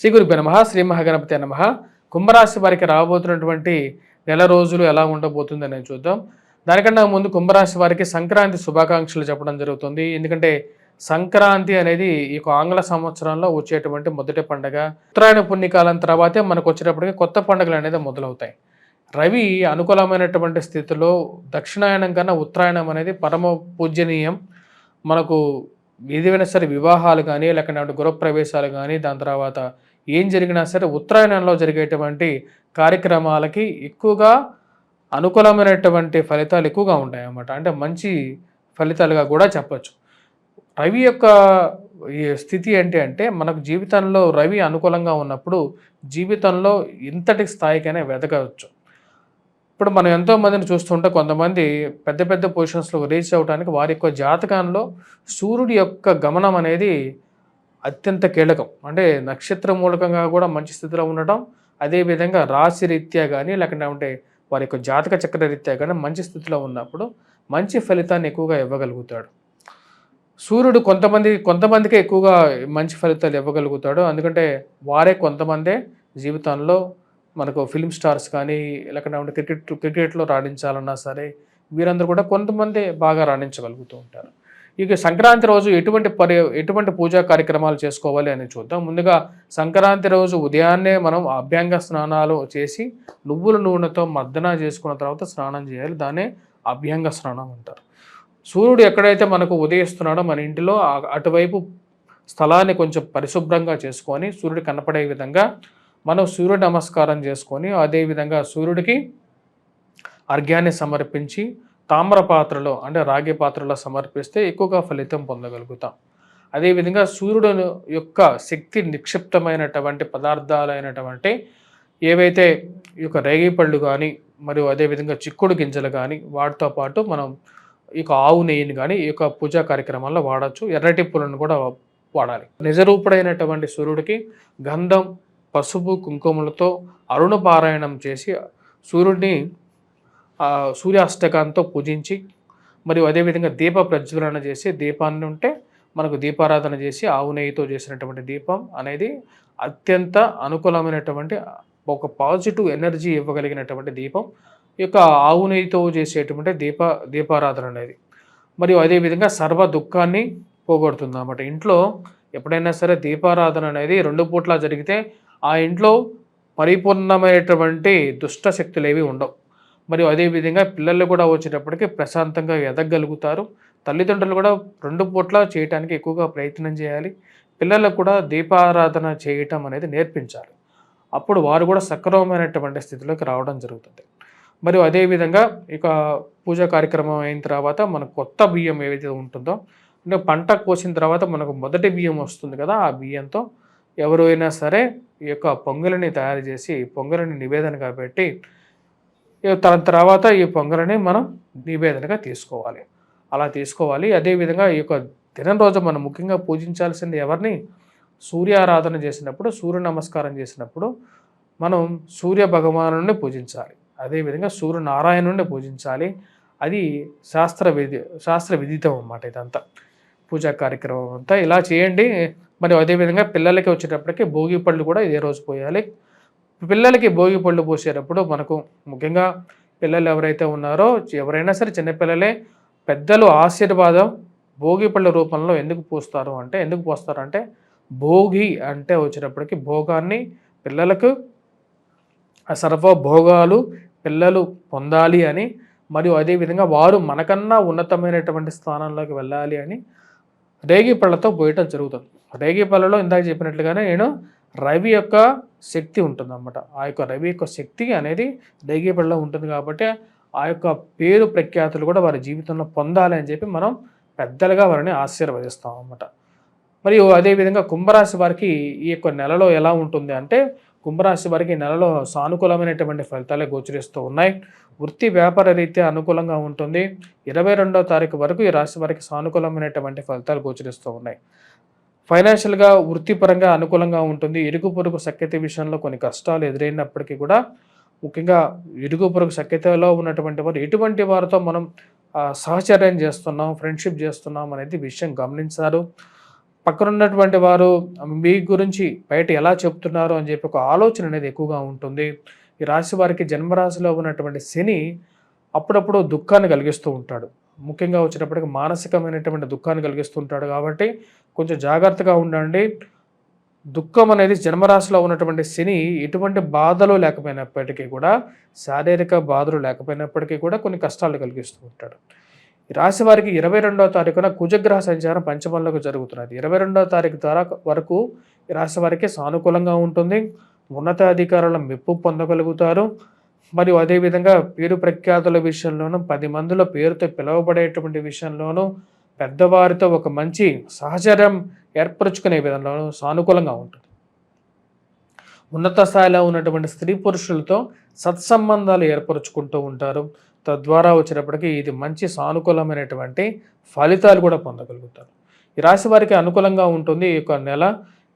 శ్రీ గురుభ్యో నమః. శ్రీ మహాగణపతి నమః. కుంభరాశి వారికి రాబోతున్నటువంటి నెల రోజులు ఎలా ఉండబోతుంది అనేది చూద్దాం. దానికన్నా ముందు కుంభరాశి వారికి సంక్రాంతి శుభాకాంక్షలు చెప్పడం జరుగుతుంది. ఎందుకంటే సంక్రాంతి అనేది ఈ ఆంగ్ల సంవత్సరంలో వచ్చేటువంటి మొదటి పండుగ. ఉత్తరాయణ పుణ్యకాలం తర్వాతే మనకు వచ్చేటప్పటికి కొత్త పండుగలు అనేది మొదలవుతాయి. రవి అనుకూలమైనటువంటి స్థితిలో దక్షిణాయనం కన్నా ఉత్తరాయణం అనేది పరమ పూజనీయం. మనకు ఏదైనా సరే వివాహాలు కానీ లేకపోతే గృహప్రవేశాలు కానీ దాని తర్వాత ఏం జరిగినా సరే ఉత్తరాయణంలో జరిగేటువంటి కార్యక్రమాలకి ఎక్కువగా అనుకూలమైనటువంటి ఫలితాలు ఎక్కువగా ఉంటాయి అన్నమాట. అంటే మంచి ఫలితాలుగా కూడా చెప్పచ్చు. రవి యొక్క ఈ స్థితి ఏంటి అంటే మనకు జీవితంలో రవి అనుకూలంగా ఉన్నప్పుడు జీవితంలో ఇంతటి స్థాయికైనా ఎదగవచ్చు. ఇప్పుడు మనం ఎంతోమందిని చూస్తుంటే కొంతమంది పెద్ద పెద్ద పొజిషన్స్లో రీచ్ అవ్వడానికి వారి యొక్క జాతకంలో సూర్యుడి యొక్క గమనం అనేది అత్యంత కీలకం. అంటే నక్షత్ర మూలకంగా కూడా మంచి స్థితిలో ఉండటం, అదేవిధంగా రాశి రీత్యా కానీ లేకుంటే వారి యొక్క జాతక చక్ర రీత్యా కానీ మంచి స్థితిలో ఉన్నప్పుడు మంచి ఫలితాన్ని ఎక్కువగా ఇవ్వగలుగుతాడు. సూర్యుడు కొంతమందికి ఎక్కువగా మంచి ఫలితాలు ఇవ్వగలుగుతాడు. ఎందుకంటే వారే కొంతమందే జీవితంలో మనకు ఫిల్మ్ స్టార్స్ కానీ లేకపోతే క్రికెట్లో రాణించాలన్నా సరే వీరందరూ కూడా కొంతమంది బాగా రాణించగలుగుతూ ఉంటారు. ఇక సంక్రాంతి రోజు ఎటువంటి పూజా కార్యక్రమాలు చేసుకోవాలి అని చూద్దాం. ముందుగా సంక్రాంతి రోజు ఉదయాన్నే మనం అభ్యంగ స్నానాలు చేసి నువ్వుల నూనెతో మర్దన చేసుకున్న తర్వాత స్నానం చేయాలి. దాన్నే అభ్యంగ స్నానం అంటారు. సూర్యుడు ఎక్కడైతే మనకు ఉదయిస్తున్నాడో మన ఇంటిలో అటువైపు స్థలాన్ని కొంచెం పరిశుభ్రంగా చేసుకొని సూర్యుడు కనపడే విధంగా మనం సూర్య నమస్కారం చేసుకొని అదేవిధంగా సూర్యుడికి అర్ఘ్యాన్ని సమర్పించి తామ్ర పాత్రలో అంటే రాగి పాత్రలో సమర్పిస్తే ఎక్కువగా ఫలితం పొందగలుగుతాం. అదేవిధంగా సూర్యుడు యొక్క శక్తి నిక్షిప్తమైనటువంటి పదార్థాలైనటువంటి ఏవైతే ఈ యొక్క రేగిపళ్ళు కానీ మరియు అదేవిధంగా చిక్కుడు గింజలు కానీ వాటితో పాటు మనం ఈ ఆవు నెయ్యిని కానీ ఈ యొక్క పూజా కార్యక్రమాల్లో వాడచ్చు. ఎర్రటి పూలను కూడా వాడాలి. నిజరూపుడైనటువంటి సూర్యుడికి గంధం పసుపు కుంకుమలతో అరుణ పారాయణం చేసి సూర్యుడిని సూర్యాష్టకంతో పూజించి మరియు అదేవిధంగా దీప ప్రజ్వలన చేసి దీపాన్ని ఉంటే మనకు దీపారాధన చేసి ఆవు నెయ్యితో చేసినటువంటి దీపం అనేది అత్యంత అనుకూలమైనటువంటి ఒక పాజిటివ్ ఎనర్జీ ఇవ్వగలిగినటువంటి దీపం ఈ యొక్క ఆవు నెయ్యితో చేసేటువంటి దీపారాధన అనేది. మరియు అదేవిధంగా సర్వ దుఃఖాన్ని పోగొడుతుంది అన్నమాట. ఇంట్లో ఎప్పుడైనా సరే దీపారాధన అనేది 2 పూట్ల జరిగితే ఆ ఇంట్లో పరిపూర్ణమైనటువంటి దుష్ట శక్తులు ఏవి ఉండవు. మరియు అదేవిధంగా పిల్లలు కూడా వచ్చేటప్పటికి ప్రశాంతంగా ఎదగలుగుతారు. తల్లిదండ్రులు కూడా 2 పూట్ల చేయటానికి ఎక్కువగా ప్రయత్నం చేయాలి. పిల్లలకు కూడా దీపారాధన చేయటం అనేది నేర్పించాలి. అప్పుడు వారు కూడా సక్రమమైనటువంటి స్థితిలోకి రావడం జరుగుతుంది. మరియు అదేవిధంగా ఇక పూజా కార్యక్రమం అయిన తర్వాత మనకు కొత్త బియ్యం ఏవైతే ఉంటుందో అంటే పంట కోసిన తర్వాత మనకు మొదటి బియ్యం వస్తుంది కదా, ఆ బియ్యంతో ఎవరైనా సరే ఈ యొక్క పొంగలిని తయారు చేసి పొంగలిని నివేదనగా పెట్టి తర్వాత ఈ పొంగలిని మనం నివేదనగా తీసుకోవాలి. అలా తీసుకోవాలి. అదేవిధంగా ఈ యొక్క దినం రోజు మనం ముఖ్యంగా పూజించాల్సింది ఎవరిని? సూర్యారాధన చేసినప్పుడు సూర్య నమస్కారం చేసినప్పుడు మనం సూర్య భగవానుని పూజించాలి. అదేవిధంగా సూర్యనారాయణుని పూజించాలి. అది శాస్త్ర విదితం అన్నమాట. ఇదంతా పూజా కార్యక్రమం అంతా ఇలా చేయండి. మరియు అదేవిధంగా పిల్లలకి వచ్చేటప్పటికి భోగి పళ్ళు కూడా ఇదే రోజు పోయాలి. పిల్లలకి భోగి పళ్ళు పోసేటప్పుడు మనకు ముఖ్యంగా పిల్లలు ఎవరైతే ఉన్నారో ఎవరైనా సరే చిన్నపిల్లలే పెద్దలు ఆశీర్వాదం భోగి పళ్ళ రూపంలో ఎందుకు పోస్తారంటే భోగి అంటే వచ్చేటప్పటికి భోగాన్ని పిల్లలకు సర్వభోగాలు పిల్లలు పొందాలి అని మరియు అదేవిధంగా వారు మనకన్నా ఉన్నతమైనటువంటి స్థానంలోకి వెళ్ళాలి అని రేగి పళ్ళతో పోయటం జరుగుతుంది. రేగి పళ్ళలో ఇందాక చెప్పినట్లుగానే రవి యొక్క శక్తి ఉంటుందన్నమాట. ఆ యొక్క రవి యొక్క శక్తి అనేది రేగి పళ్ళలో ఉంటుంది కాబట్టి ఆ యొక్క పేరు ప్రఖ్యాతులు కూడా వారి జీవితంలో పొందాలి అని చెప్పి మనం పెద్దలుగా వారిని ఆశీర్వదిస్తాం అన్నమాట. మరియు అదేవిధంగా కుంభరాశి వారికి ఈ యొక్క నెలలో ఎలా ఉంటుంది అంటే కుంభరాశి వారికి నెలలో సానుకూలమైనటువంటి ఫలితాలే గోచరిస్తూ ఉన్నాయి. వృత్తి వ్యాపార రీత్యా అనుకూలంగా ఉంటుంది. 22వ తారీఖు వరకు ఈ రాశి వారికి సానుకూలమైనటువంటి ఫలితాలు గోచరిస్తూ ఉన్నాయి. ఫైనాన్షియల్గా వృత్తిపరంగా అనుకూలంగా ఉంటుంది. ఇరుగు పొరుగు సఖ్యత విషయంలో కొన్ని కష్టాలు ఎదురైనప్పటికీ కూడా ముఖ్యంగా ఇరుగు పొరుగు సఖ్యతలో ఉన్నటువంటి వారు ఎటువంటి వారితో మనం సహచర్యం చేస్తున్నాం ఫ్రెండ్షిప్ చేస్తున్నాం అనేది విషయం గమనించారు. పక్కనున్నటువంటి వారు మీ గురించి బయట ఎలా చెప్తున్నారు అని చెప్పి ఒక ఆలోచన అనేది ఎక్కువగా ఉంటుంది. ఈ రాశి వారికి జన్మరాశిలో ఉన్నటువంటి శని అప్పుడప్పుడు దుఃఖాన్ని కలిగిస్తూ ఉంటాడు. ముఖ్యంగా వచ్చేటప్పటికి మానసికమైనటువంటి దుఃఖాన్ని కలిగిస్తూ ఉంటాడు కాబట్టి కొంచెం జాగ్రత్తగా ఉండండి. దుఃఖం అనేది జన్మరాశిలో ఉన్నటువంటి శని ఎటువంటి బాధలు లేకపోయినప్పటికీ కూడా, శారీరక బాధలు లేకపోయినప్పటికీ కూడా కొన్ని కష్టాలు కలిగిస్తూ ఉంటాడు. ఈ రాశి వారికి 22వ తారీఖున కుజగ్రహ సంచారం పంచమంలోకి జరుగుతున్నది. 22వ తారీఖు ద్వారా వరకు ఈ రాశి వారికి సానుకూలంగా ఉంటుంది. ఉన్నతాధికారుల మెప్పు పొందగలుగుతారు. మరియు అదేవిధంగా పేరు ప్రఖ్యాతుల విషయంలోనూ 10 మందిలో పేరుతో పిలువబడేటువంటి విషయంలోనూ పెద్దవారితో ఒక మంచి సహచర్యం ఏర్పరచుకునే విధంలోనూ సానుకూలంగా ఉంటుంది. ఉన్నత స్థాయిలో ఉన్నటువంటి స్త్రీ పురుషులతో సత్సంబంధాలు ఏర్పరచుకుంటూ ఉంటారు. తద్వారా వచ్చేటప్పటికి ఇది మంచి సానుకూలమైనటువంటి ఫలితాలు కూడా పొందగలుగుతారు. ఈ రాశి వారికి అనుకూలంగా ఉంటుంది. ఈ యొక్క నెల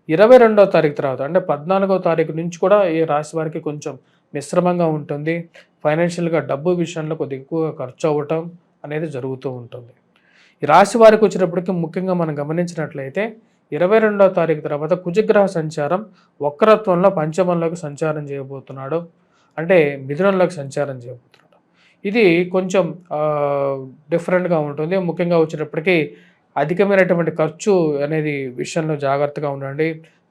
22వ తారీఖు తర్వాత అంటే 14వ తారీఖు నుంచి కూడా ఈ రాశి వారికి కొంచెం మిశ్రమంగా ఉంటుంది. ఫైనాన్షియల్గా డబ్బు విషయంలో కొద్దిగా ఎక్కువగా ఖర్చు అవ్వటం అనేది జరుగుతూ ఉంటుంది. ఈ రాశి వారికి వచ్చేటప్పటికి ముఖ్యంగా మనం గమనించినట్లయితే 22వ తారీఖు తర్వాత కుజగ్రహ సంచారం వక్రత్వంలో పంచమంలోకి సంచారం చేయబోతున్నాడు. అంటే మిథునంలోకి సంచారం చేయబోతున్నాడు. ఇది కొంచెం డిఫరెంట్గా ఉంటుంది. ముఖ్యంగా వచ్చేటప్పటికి అధికమైనటువంటి ఖర్చు అనేది విషయంలో జాగ్రత్తగా ఉండండి.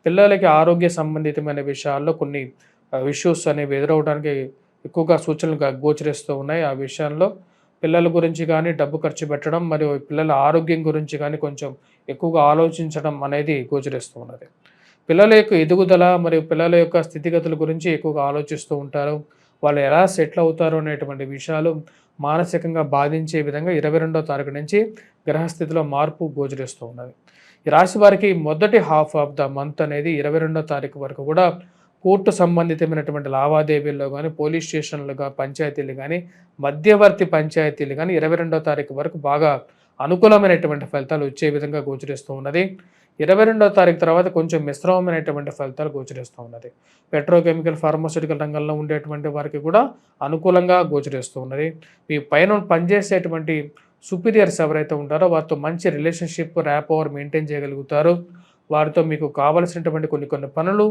పిల్లలకి ఆరోగ్య సంబంధితమైన విషయాల్లో కొన్ని ఇష్యూస్ అనేవి ఎదురవడానికి ఎక్కువగా సూచనలు గోచరిస్తూ ఉన్నాయి. ఆ విషయాల్లో పిల్లల గురించి కానీ డబ్బు ఖర్చు పెట్టడం మరియు పిల్లల ఆరోగ్యం గురించి కానీ కొంచెం ఎక్కువగా ఆలోచించడం అనేది గోచరిస్తూ ఉన్నది. పిల్లల యొక్క ఎదుగుదల మరియు పిల్లల యొక్క స్థితిగతుల గురించి ఎక్కువగా ఆలోచిస్తూ ఉంటారు. వాళ్ళు ఎలా సెటిల్ అవుతారు అనేటువంటి విషయాలు మానసికంగా బాధించే విధంగా 22వ తారీఖు నుంచి గ్రహస్థితిలో మార్పు గోచరిస్తూ ఉన్నది. ఈ రాశి వారికి మొదటి హాఫ్ ఆఫ్ ద మంత్ అనేది 22వ తారీఖు వరకు కూడా కోర్టు సంబంధితమైనటువంటి లావాదేవీల్లో కానీ, పోలీస్ స్టేషన్లుగా పంచాయతీలు కానీ, మధ్యవర్తి పంచాయతీలు కానీ 22వ తారీఖు వరకు బాగా అనుకూలమైనటువంటి ఫలితాలు వచ్చే విధంగా గోచరిస్తూ ఉన్నది. 22వ తారీఖు తర్వాత కొంచెం మిశ్రమమైనటువంటి ఫలితాలు గోచరిస్తూ ఉన్నది. పెట్రోకెమికల్ ఫార్మాస్యూటికల్ రంగంలో ఉండేటువంటి వారికి కూడా అనుకూలంగా గోచరిస్తూ ఉన్నది. మీ పైన పనిచేసేటువంటి సుపీరియర్స్ ఎవరైతే ఉంటారో వారితో మంచి రిలేషన్షిప్ ర్యాపోవర్ మెయింటైన్ చేయగలుగుతారు. వారితో మీకు కావలసినటువంటి కొన్ని పనులు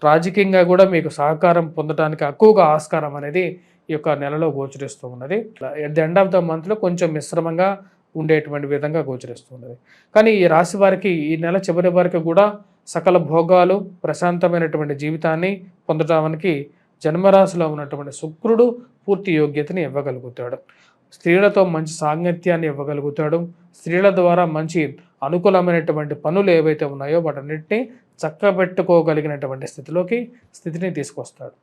రాజకీయంగా కూడా మీకు సహకారం పొందడానికి ఎక్కువగా ఆస్కారం అనేది ఈ యొక్క నెలలో గోచరిస్తూ ఉన్నది. At the end of the మంత్లో కొంచెం మిశ్రమంగా ఉండేటువంటి విధంగా గోచరిస్తూ ఉన్నది. కానీ ఈ రాశి వారికి ఈ నెల చివరి వరకు కూడా సకల భోగాలు ప్రశాంతమైనటువంటి జీవితాన్ని పొందడానికి జన్మరాశిలో ఉన్నటువంటి శుక్రుడు పూర్తి యోగ్యతని ఇవ్వగలుగుతాడు. స్త్రీలతో మంచి సాంగత్యాన్ని ఇవ్వగలుగుతాడు. స్త్రీల ద్వారా మంచి అనుకూలమైనటువంటి పనులు ఏవైతే ఉన్నాయో వాటన్నిటిని చక్కబెట్టుకోగలిగినటువంటి స్థితిని తీసుకొస్తాడు.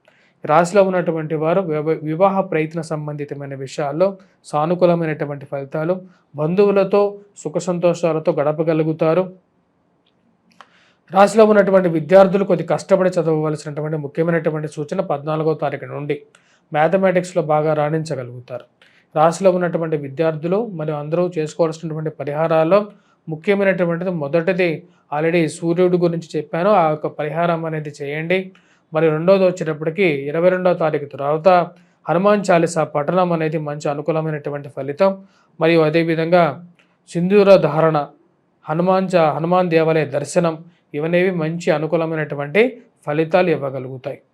రాశిలో ఉన్నటువంటి వారు వివాహ ప్రయత్న సంబంధితమైన విషయాల్లో సానుకూలమైనటువంటి ఫలితాలు, బంధువులతో సుఖ సంతోషాలతో గడపగలుగుతారు. రాశిలో ఉన్నటువంటి విద్యార్థులు కొద్ది కష్టపడి చదవవలసినటువంటి ముఖ్యమైనటువంటి సూచన 14వ తారీఖు నుండి మ్యాథమెటిక్స్లో బాగా రాణించగలుగుతారు. రాశిలో ఉన్నటువంటి విద్యార్థులు మరియు అందరూ చేసుకోవాల్సినటువంటి పరిహారాల్లో ముఖ్యమైనటువంటిది మొదటిది ఆల్రెడీ సూర్యుడి గురించి చెప్పాను. ఆ యొక్క పరిహారం అనేది చేయండి. మరి రెండోది వచ్చేటప్పటికి 22వ తారీఖు తర్వాత హనుమాన్ చాలీసా పఠనం అనేది మంచి అనుకూలమైనటువంటి ఫలితం. మరియు అదేవిధంగా సింధూర ధారణ, హనుమాన్ దేవాలయ దర్శనం ఇవనేవి మంచి అనుకూలమైనటువంటి ఫలితాలు ఇవ్వగలుగుతాయి.